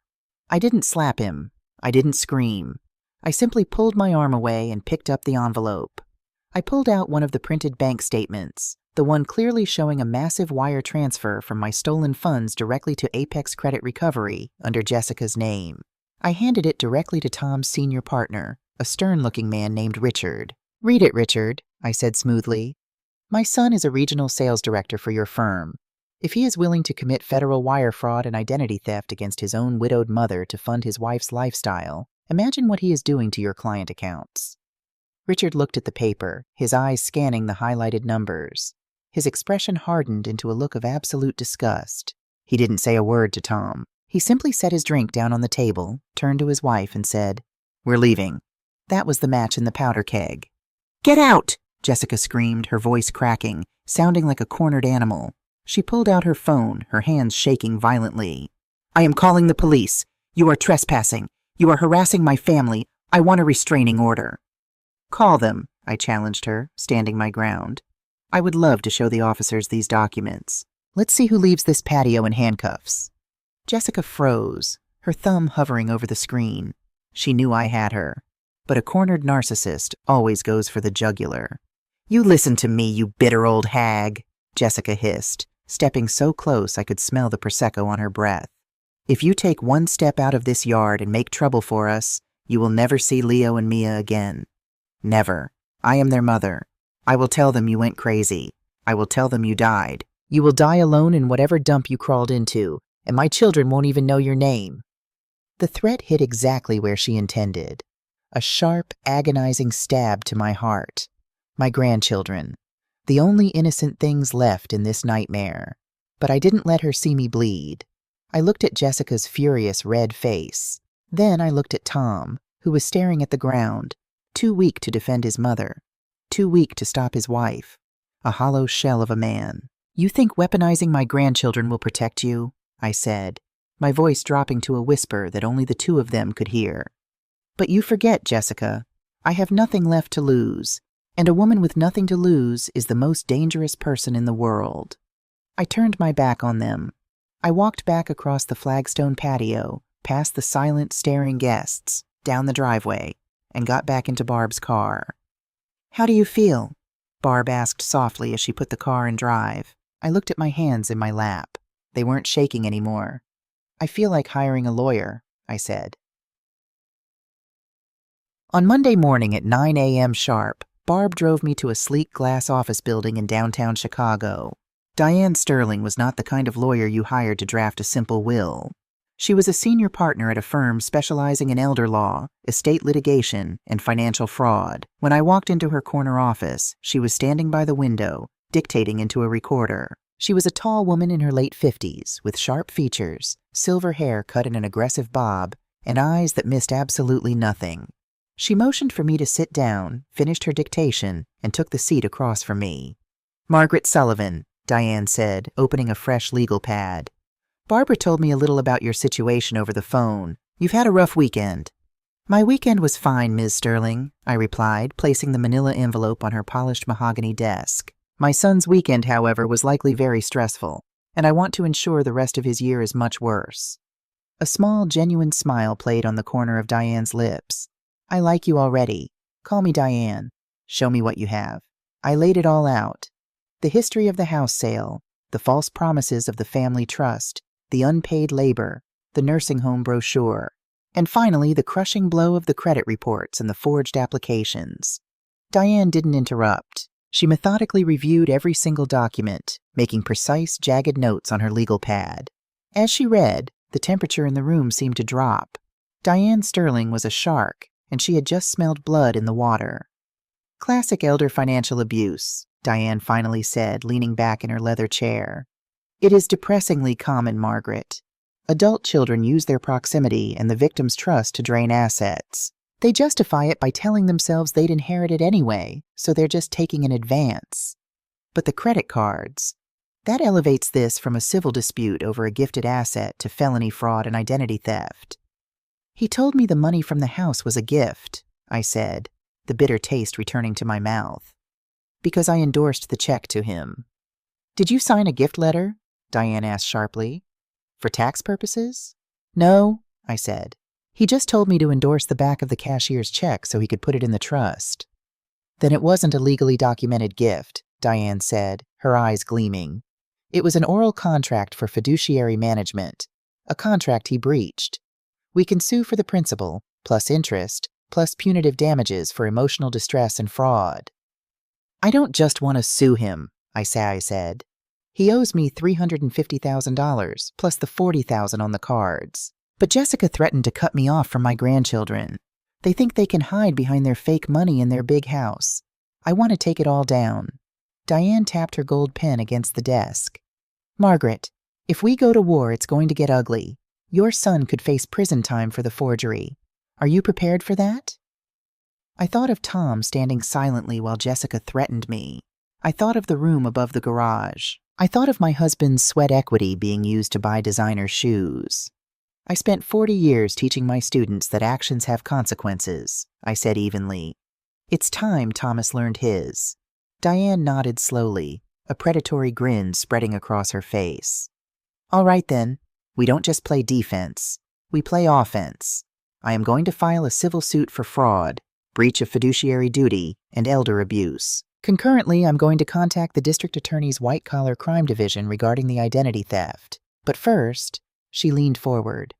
I didn't slap him. I didn't scream. I simply pulled my arm away and picked up the envelope. I pulled out one of the printed bank statements, the one clearly showing a massive wire transfer from my stolen funds directly to Apex Credit Recovery under Jessica's name. I handed it directly to Tom's senior partner, a stern-looking man named Richard. "Read it, Richard," I said smoothly. "My son is a regional sales director for your firm. If he is willing to commit federal wire fraud and identity theft against his own widowed mother to fund his wife's lifestyle, imagine what he is doing to your client accounts." Richard looked at the paper, his eyes scanning the highlighted numbers. His expression hardened into a look of absolute disgust. He didn't say a word to Tom. He simply set his drink down on the table, turned to his wife, and said, "We're leaving." That was the match in the powder keg. "Get out!" Jessica screamed, her voice cracking, sounding like a cornered animal. She pulled out her phone, her hands shaking violently. "I am calling the police. You are trespassing. You are harassing my family. I want a restraining order." "Call them," I challenged her, standing my ground. I would love to show the officers these documents. Let's see who leaves this patio in handcuffs. Jessica froze, her thumb hovering over the screen. She knew I had her. But a cornered narcissist always goes for the jugular. You listen to me, you bitter old hag, Jessica hissed, stepping so close I could smell the Prosecco on her breath. If you take one step out of this yard and make trouble for us, you will never see Leo and Mia again. Never. I am their mother. I will tell them you went crazy. I will tell them you died. You will die alone in whatever dump you crawled into, and my children won't even know your name. The threat hit exactly where she intended. A sharp, agonizing stab to my heart. My grandchildren. The only innocent things left in this nightmare. But I didn't let her see me bleed. I looked at Jessica's furious red face. Then I looked at Tom, who was staring at the ground, too weak to defend his mother, too weak to stop his wife, a hollow shell of a man. You think weaponizing my grandchildren will protect you? I said, my voice dropping to a whisper that only the two of them could hear. But you forget, Jessica. I have nothing left to lose, and a woman with nothing to lose is the most dangerous person in the world. I turned my back on them. I walked back across the flagstone patio, past the silent, staring guests, down the driveway, and got back into Barb's car. How do you feel? Barb asked softly as she put the car in drive. I looked at my hands in my lap. They weren't shaking anymore. I feel like hiring a lawyer, I said. On Monday morning at 9 a.m. sharp, Barb drove me to a sleek glass office building in downtown Chicago. Diane Sterling was not the kind of lawyer you hired to draft a simple will. She was a senior partner at a firm specializing in elder law, estate litigation, and financial fraud. When I walked into her corner office, she was standing by the window, dictating into a recorder. She was a tall woman in her late 50s, with sharp features, silver hair cut in an aggressive bob, and eyes that missed absolutely nothing. She motioned for me to sit down, finished her dictation, and took the seat across from me. Margaret Sullivan, Diane said, opening a fresh legal pad. Barbara told me a little about your situation over the phone. You've had a rough weekend. My weekend was fine, Ms. Sterling, I replied, placing the manila envelope on her polished mahogany desk. My son's weekend, however, was likely very stressful, and I want to ensure the rest of his year is much worse. A small, genuine smile played on the corner of Diane's lips. I like you already. Call me Diane. Show me what you have. I laid it all out. The history of the house sale, the false promises of the family trust, the unpaid labor, the nursing home brochure, and finally the crushing blow of the credit reports and the forged applications. Diane didn't interrupt. She methodically reviewed every single document, making precise, jagged notes on her legal pad. As she read, the temperature in the room seemed to drop. Diane Sterling was a shark, and she had just smelled blood in the water. Classic elder financial abuse, Diane finally said, leaning back in her leather chair. It is depressingly common, Margaret. Adult children use their proximity and the victim's trust to drain assets. They justify it by telling themselves they'd inherit it anyway, so they're just taking an advance. But the credit cards, that elevates this from a civil dispute over a gifted asset to felony fraud and identity theft. He told me the money from the house was a gift, I said, the bitter taste returning to my mouth. Because I endorsed the check to him. Did you sign a gift letter? Diane asked sharply. For tax purposes? No, I said. He just told me to endorse the back of the cashier's check so he could put it in the trust. Then it wasn't a legally documented gift, Diane said, her eyes gleaming. It was an oral contract for fiduciary management, a contract he breached. We can sue for the principal, plus interest, plus punitive damages for emotional distress and fraud. I don't just want to sue him, I said. He owes me $350,000, plus the $40,000 on the cards. But Jessica threatened to cut me off from my grandchildren. They think they can hide behind their fake money in their big house. I want to take it all down. Diane tapped her gold pen against the desk. Margaret, if we go to war, it's going to get ugly. Your son could face prison time for the forgery. Are you prepared for that? I thought of Tom standing silently while Jessica threatened me. I thought of the room above the garage. I thought of my husband's sweat equity being used to buy designer shoes. I spent 40 years teaching my students that actions have consequences, I said evenly. It's time Thomas learned his. Diane nodded slowly, a predatory grin spreading across her face. All right then, we don't just play defense, we play offense. I am going to file a civil suit for fraud, breach of fiduciary duty, and elder abuse. Concurrently, I'm going to contact the district attorney's white-collar crime division regarding the identity theft. But first, she leaned forward.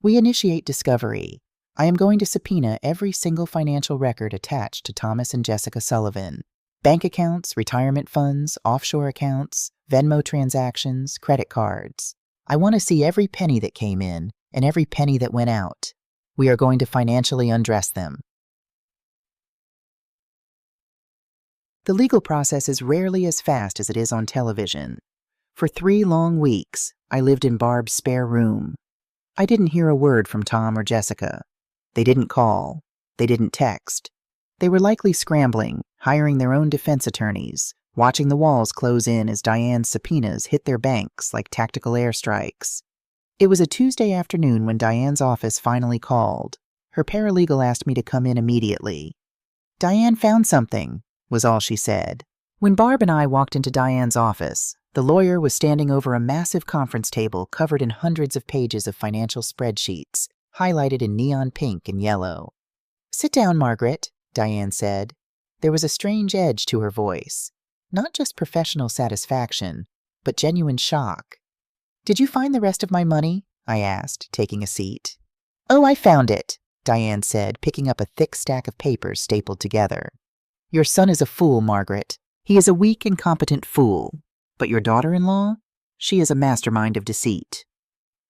We initiate discovery. I am going to subpoena every single financial record attached to Thomas and Jessica Sullivan. Bank accounts, retirement funds, offshore accounts, Venmo transactions, credit cards. I want to see every penny that came in and every penny that went out. We are going to financially undress them. The legal process is rarely as fast as it is on television. For 3 long weeks, I lived in Barb's spare room. I didn't hear a word from Tom or Jessica. They didn't call. They didn't text. They were likely scrambling, hiring their own defense attorneys, watching the walls close in as Diane's subpoenas hit their banks like tactical airstrikes. It was a Tuesday afternoon when Diane's office finally called. Her paralegal asked me to come in immediately. "Diane found something," was all she said. When Barb and I walked into Diane's office, the lawyer was standing over a massive conference table covered in hundreds of pages of financial spreadsheets, highlighted in neon pink and yellow. "Sit down, Margaret," Diane said. There was a strange edge to her voice. Not just professional satisfaction, but genuine shock. "Did you find the rest of my money?" I asked, taking a seat. "Oh, I found it," Diane said, picking up a thick stack of papers stapled together. "Your son is a fool, Margaret. He is a weak, incompetent fool. But your daughter-in-law? She is a mastermind of deceit."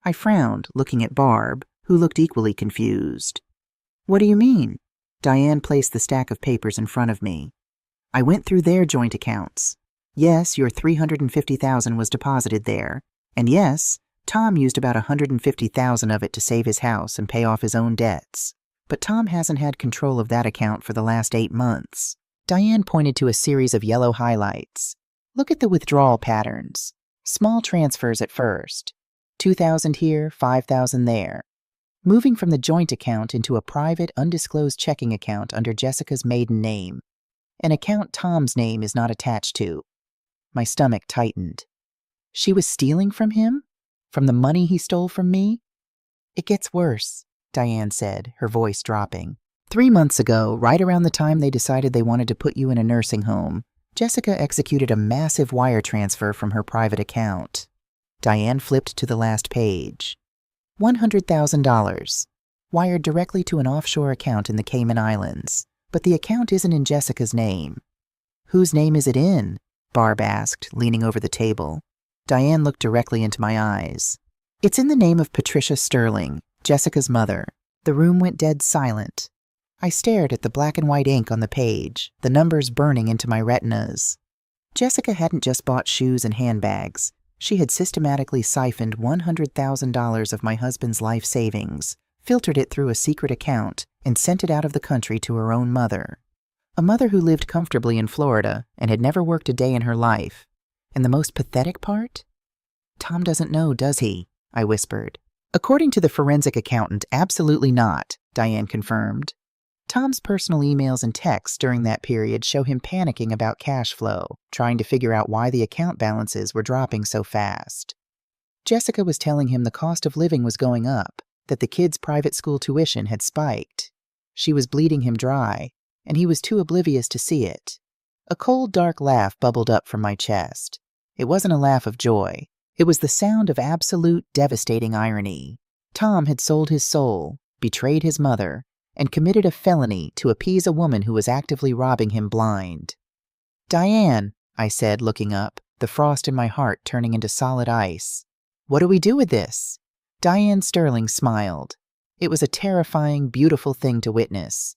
I frowned, looking at Barb, who looked equally confused. "What do you mean?" Diane placed the stack of papers in front of me. "I went through their joint accounts. Yes, your $350,000 was deposited there. And yes, Tom used about $150,000 of it to save his house and pay off his own debts. But Tom hasn't had control of that account for the last 8 months. Diane pointed to a series of yellow highlights. "Look at the withdrawal patterns. Small transfers at first. 2,000 here, 5,000 there. Moving from the joint account into a private, undisclosed checking account under Jessica's maiden name. An account Tom's name is not attached to." My stomach tightened. She was stealing from him? From the money he stole from me? "It gets worse," Diane said, her voice dropping. 3 months ago, right around the time they decided they wanted to put you in a nursing home, Jessica executed a massive wire transfer from her private account. Diane flipped to the last page. $100,000, wired directly to an offshore account in the Cayman Islands. But the account isn't in Jessica's name. "Whose name is it in?" Barb asked, leaning over the table. Diane looked directly into my eyes. "It's in the name of Patricia Sterling, Jessica's mother." The room went dead silent. I stared at the black and white ink on the page, the numbers burning into my retinas. Jessica hadn't just bought shoes and handbags. She had systematically siphoned $100,000 of my husband's life savings, filtered it through a secret account, and sent it out of the country to her own mother. A mother who lived comfortably in Florida and had never worked a day in her life. And the most pathetic part? "Tom doesn't know, does he?" I whispered. "According to the forensic accountant, absolutely not," Diane confirmed. Tom's personal emails and texts during that period show him panicking about cash flow, trying to figure out why the account balances were dropping so fast. Jessica was telling him the cost of living was going up, that the kids' private school tuition had spiked. She was bleeding him dry, and he was too oblivious to see it. A cold, dark laugh bubbled up from my chest. It wasn't a laugh of joy. It was the sound of absolute, devastating irony. Tom had sold his soul, betrayed his mother, and committed a felony to appease a woman who was actively robbing him blind. "Diane," I said, looking up, the frost in my heart turning into solid ice. "What do we do with this?" Diane Sterling smiled. It was a terrifying, beautiful thing to witness.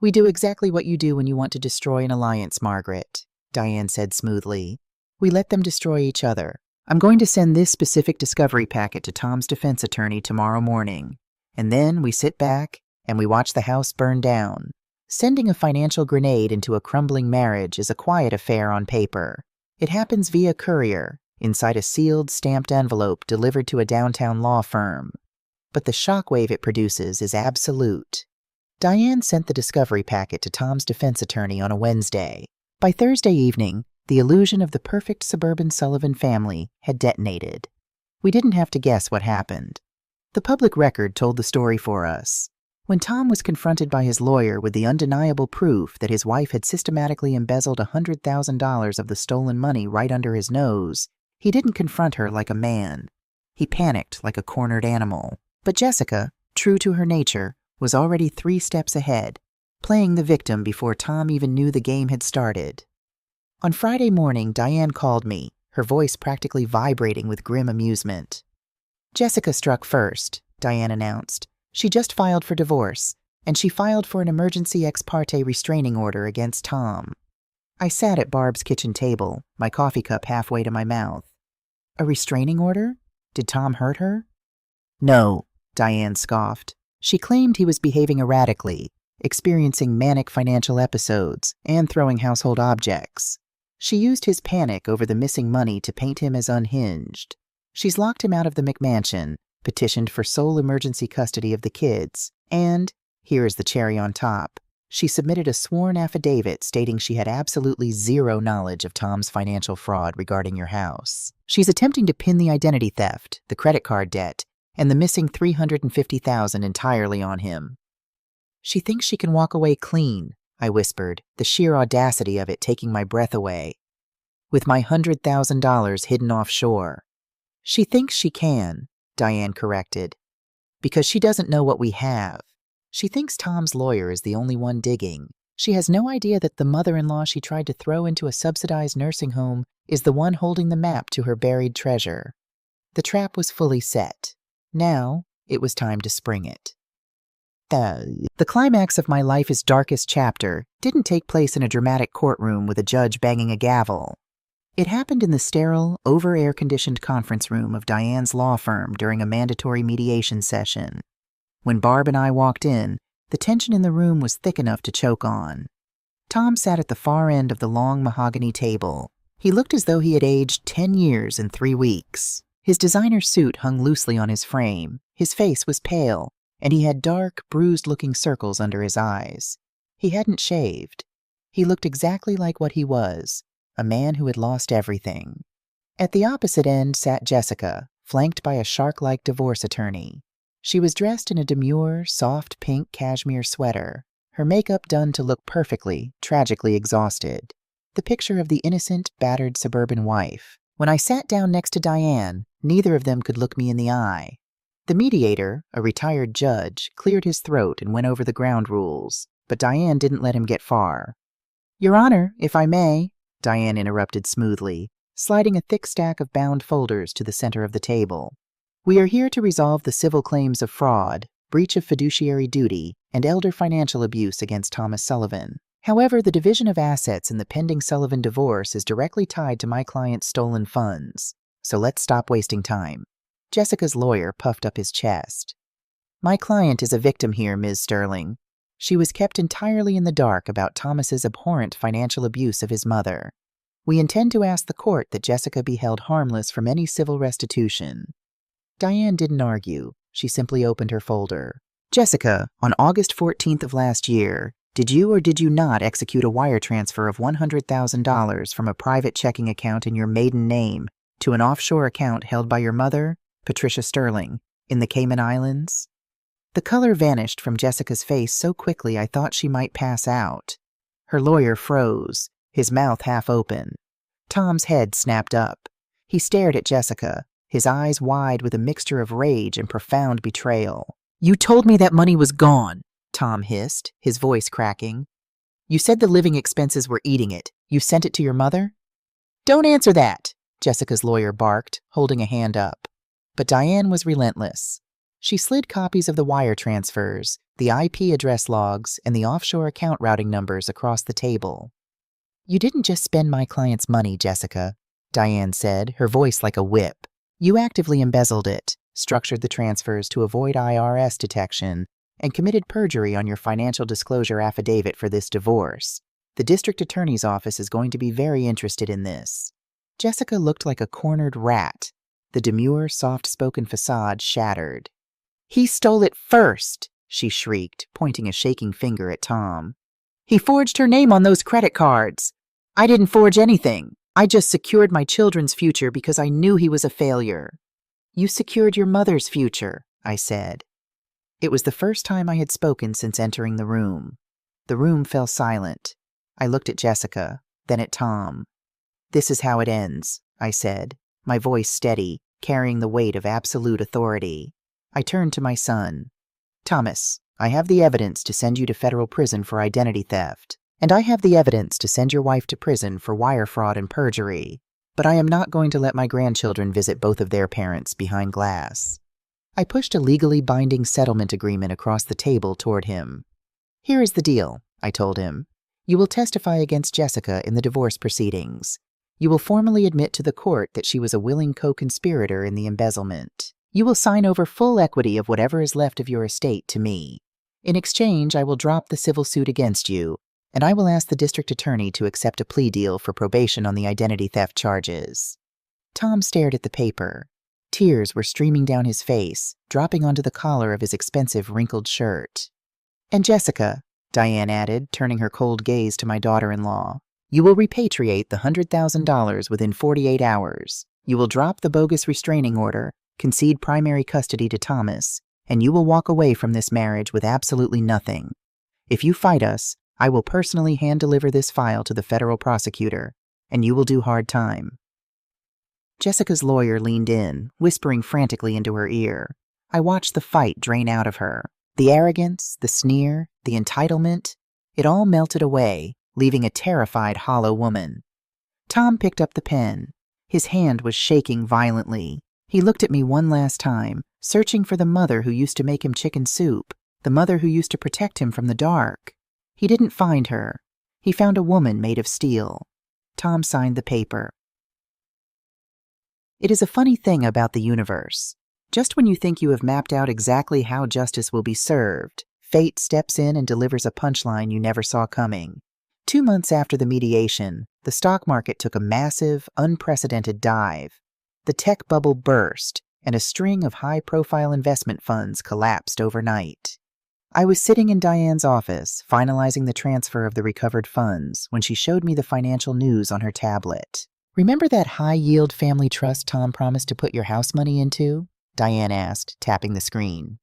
"We do exactly what you do when you want to destroy an alliance, Margaret," Diane said smoothly. "We let them destroy each other. I'm going to send this specific discovery packet to Tom's defense attorney tomorrow morning. And then we sit back and we watch the house burn down. Sending a financial grenade into a crumbling marriage is a quiet affair on paper. It happens via courier, inside a sealed, stamped envelope delivered to a downtown law firm. But the shockwave it produces is absolute. Diane sent the discovery packet to Tom's defense attorney on a Wednesday. By Thursday evening, The illusion of the perfect suburban Sullivan family had detonated. We didn't have to guess what happened. The public record told the story for us. When Tom was confronted by his lawyer with the undeniable proof that his wife had systematically embezzled $100,000 of the stolen money right under his nose, he didn't confront her like a man. He panicked like a cornered animal. But Jessica, true to her nature, was already 3 steps ahead, playing the victim before Tom even knew the game had started. On Friday morning, Diane called me, her voice practically vibrating with grim amusement. "Jessica struck first," Diane announced. "She just filed for divorce, and she filed for an emergency ex parte restraining order against Tom." I sat at Barb's kitchen table, my coffee cup halfway to my mouth. "A restraining order? Did Tom hurt her?" "No," Diane scoffed. "She claimed he was behaving erratically, experiencing manic financial episodes, and throwing household objects. She used his panic over the missing money to paint him as unhinged. She's locked him out of the McMansion, petitioned for sole emergency custody of the kids, and, here is the cherry on top, she submitted a sworn affidavit stating she had absolutely zero knowledge of Tom's financial fraud regarding your house. She's attempting to pin the identity theft, the credit card debt, and the missing $350,000 entirely on him." "She thinks she can walk away clean," I whispered, the sheer audacity of it taking my breath away. "With my $100,000 hidden offshore." "She thinks she can," Diane corrected, "because she doesn't know what we have. She thinks Tom's lawyer is the only one digging. She has no idea that the mother-in-law she tried to throw into a subsidized nursing home is the one holding the map to her buried treasure." The trap was fully set. Now it was time to spring it. The climax of my life's darkest chapter didn't take place in a dramatic courtroom with a judge banging a gavel. It happened in the sterile, over-air-conditioned conference room of Diane's law firm during a mandatory mediation session. When Barb and I walked in, the tension in the room was thick enough to choke on. Tom sat at the far end of the long mahogany table. He looked as though he had aged 10 years in 3 weeks. His designer suit hung loosely on his frame, his face was pale, and he had dark, bruised-looking circles under his eyes. He hadn't shaved. He looked exactly like what he was, a man who had lost everything. At the opposite end sat Jessica, flanked by a shark-like divorce attorney. She was dressed in a demure, soft pink cashmere sweater, her makeup done to look perfectly, tragically exhausted. The picture of the innocent, battered suburban wife. When I sat down next to Diane, neither of them could look me in the eye. The mediator, a retired judge, cleared his throat and went over the ground rules, but Diane didn't let him get far. "Your Honor, if I may," Diane interrupted smoothly, sliding a thick stack of bound folders to the center of the table. "We are here to resolve the civil claims of fraud, breach of fiduciary duty, and elder financial abuse against Thomas Sullivan. However, the division of assets in the pending Sullivan divorce is directly tied to my client's stolen funds. So let's stop wasting time." Jessica's lawyer puffed up his chest. "My client is a victim here, Ms. Sterling. She was kept entirely in the dark about Thomas's abhorrent financial abuse of his mother. We intend to ask the court that Jessica be held harmless from any civil restitution." Diane didn't argue. She simply opened her folder. "Jessica, on August 14th of last year, did you or did you not execute a wire transfer of $100,000 from a private checking account in your maiden name to an offshore account held by your mother, Patricia Sterling, in the Cayman Islands?" The color vanished from Jessica's face so quickly I thought she might pass out. Her lawyer froze, his mouth half open. Tom's head snapped up. He stared at Jessica, his eyes wide with a mixture of rage and profound betrayal. "You told me that money was gone," Tom hissed, his voice cracking. "You said the living expenses were eating it. You sent it to your mother?" "Don't answer that," Jessica's lawyer barked, holding a hand up. But Diane was relentless. She slid copies of the wire transfers, the IP address logs, and the offshore account routing numbers across the table. "You didn't just spend my client's money, Jessica," Diane said, her voice like a whip. "You actively embezzled it, structured the transfers to avoid IRS detection, and committed perjury on your financial disclosure affidavit for this divorce. The district attorney's office is going to be very interested in this." Jessica looked like a cornered rat. The demure, soft-spoken facade shattered. "He stole it first," she shrieked, pointing a shaking finger at Tom. "He forged her name on those credit cards. I didn't forge anything. I just secured my children's future because I knew he was a failure. You secured your mother's future, I said. It was the first time I had spoken since entering the room. The room fell silent. I looked at Jessica, then at Tom. This is how it ends, I said, my voice steady, carrying the weight of absolute authority. I turned to my son. Thomas, I have the evidence to send you to federal prison for identity theft, and I have the evidence to send your wife to prison for wire fraud and perjury, but I am not going to let my grandchildren visit both of their parents behind glass. I pushed a legally binding settlement agreement across the table toward him. Here is the deal, I told him. You will testify against Jessica in the divorce proceedings. You will formally admit to the court that she was a willing co-conspirator in the embezzlement. You will sign over full equity of whatever is left of your estate to me. In exchange, I will drop the civil suit against you, and I will ask the district attorney to accept a plea deal for probation on the identity theft charges. Tom stared at the paper. Tears were streaming down his face, dropping onto the collar of his expensive wrinkled shirt. And Jessica, Diane added, turning her cold gaze to my daughter-in-law, you will repatriate the $100,000 within 48 hours. You will drop the bogus restraining order, concede primary custody to Thomas, and you will walk away from this marriage with absolutely nothing. If you fight us, I will personally hand-deliver this file to the federal prosecutor, and you will do hard time. Jessica's lawyer leaned in, whispering frantically into her ear. I watched the fight drain out of her. The arrogance, the sneer, the entitlement, it all melted away, leaving a terrified, hollow woman. Tom picked up the pen. His hand was shaking violently. He looked at me one last time, searching for the mother who used to make him chicken soup, the mother who used to protect him from the dark. He didn't find her. He found a woman made of steel. Tom signed the paper. It is a funny thing about the universe. Just when you think you have mapped out exactly how justice will be served, fate steps in and delivers a punchline you never saw coming. 2 months after the mediation, the stock market took a massive, unprecedented dive. The tech bubble burst, and a string of high-profile investment funds collapsed overnight. I was sitting in Diane's office, finalizing the transfer of the recovered funds, when she showed me the financial news on her tablet. Remember that high-yield family trust Tom promised to put your house money into? Diane asked, tapping the screen.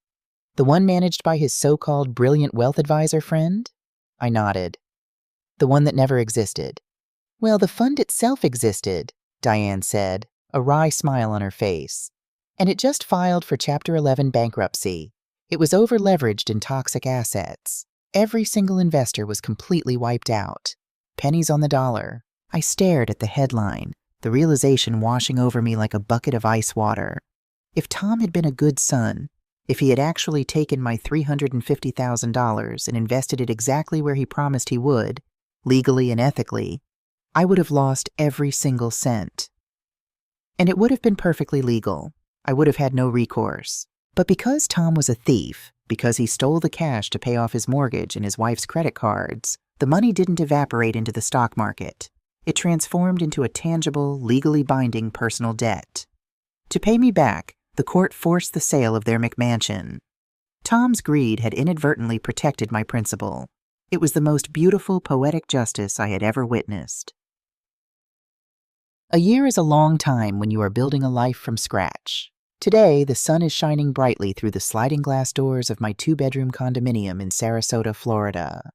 The one managed by his so-called brilliant wealth advisor friend? I nodded. The one that never existed. Well, the fund itself existed, Diane said, a wry smile on her face. And it just filed for Chapter 11 bankruptcy. It was over-leveraged in toxic assets. Every single investor was completely wiped out. Pennies on the dollar. I stared at the headline, the realization washing over me like a bucket of ice water. If Tom had been a good son, if he had actually taken my $350,000 and invested it exactly where he promised he would, legally and ethically, I would have lost every single cent. And it would have been perfectly legal. I would have had no recourse. But because Tom was a thief, because he stole the cash to pay off his mortgage and his wife's credit cards, the money didn't evaporate into the stock market. It transformed into a tangible, legally binding personal debt. To pay me back, the court forced the sale of their McMansion. Tom's greed had inadvertently protected my principal. It was the most beautiful, poetic justice I had ever witnessed. A year is a long time when you are building a life from scratch. Today, the sun is shining brightly through the sliding glass doors of my 2-bedroom condominium in Sarasota, Florida.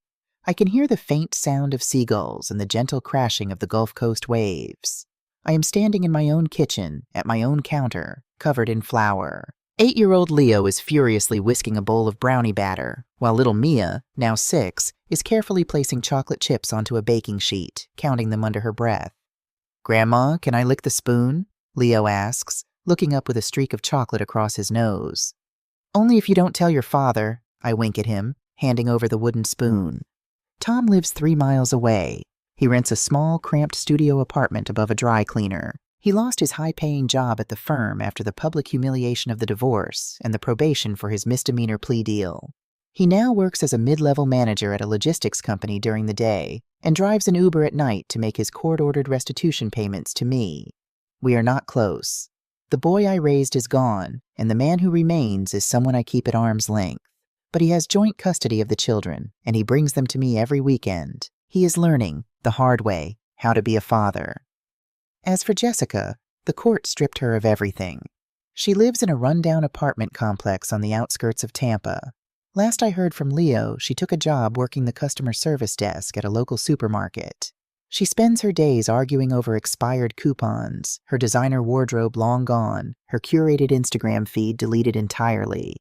I can hear the faint sound of seagulls and the gentle crashing of the Gulf Coast waves. I am standing in my own kitchen, at my own counter, covered in flour. 8-year-old Leo is furiously whisking a bowl of brownie batter, while little Mia, now 6, is carefully placing chocolate chips onto a baking sheet, counting them under her breath. "Grandma, can I lick the spoon?" Leo asks, looking up with a streak of chocolate across his nose. "Only if you don't tell your father," I wink at him, handing over the wooden spoon. Tom lives 3 miles away. He rents a small, cramped studio apartment above a dry cleaner. He lost his high-paying job at the firm after the public humiliation of the divorce and the probation for his misdemeanor plea deal. He now works as a mid-level manager at a logistics company during the day and drives an Uber at night to make his court-ordered restitution payments to me. We are not close. The boy I raised is gone, and the man who remains is someone I keep at arm's length. But he has joint custody of the children, and he brings them to me every weekend. He is learning, the hard way, How to be a Father. As for Jessica, the court stripped her of everything. She lives in a rundown apartment complex on the outskirts of Tampa. Last I heard from Leo, she took a job working the customer service desk at a local supermarket. She spends her days arguing over expired coupons, her designer wardrobe long gone, her curated Instagram feed deleted entirely.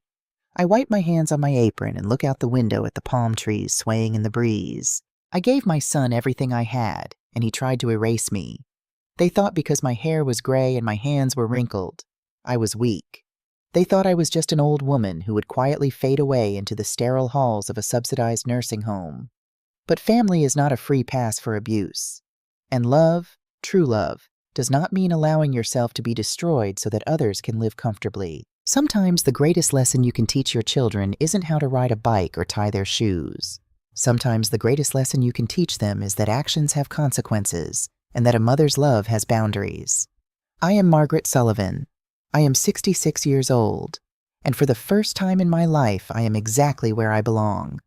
I wipe my hands on my apron and look out the window at the palm trees swaying in the breeze. I gave my son everything I had, and he tried to erase me. They thought because my hair was gray and my hands were wrinkled, I was weak. They thought I was just an old woman who would quietly fade away into the sterile halls of a subsidized nursing home. But family is not a free pass for abuse. And love, true love, does not mean allowing yourself to be destroyed so that others can live comfortably. Sometimes the greatest lesson you can teach your children isn't how to ride a bike or tie their shoes. Sometimes the greatest lesson you can teach them is that actions have consequences and that a mother's love has boundaries. I am Margaret Sullivan. I am 66 years old, and for the first time in my life, I am exactly where I belong.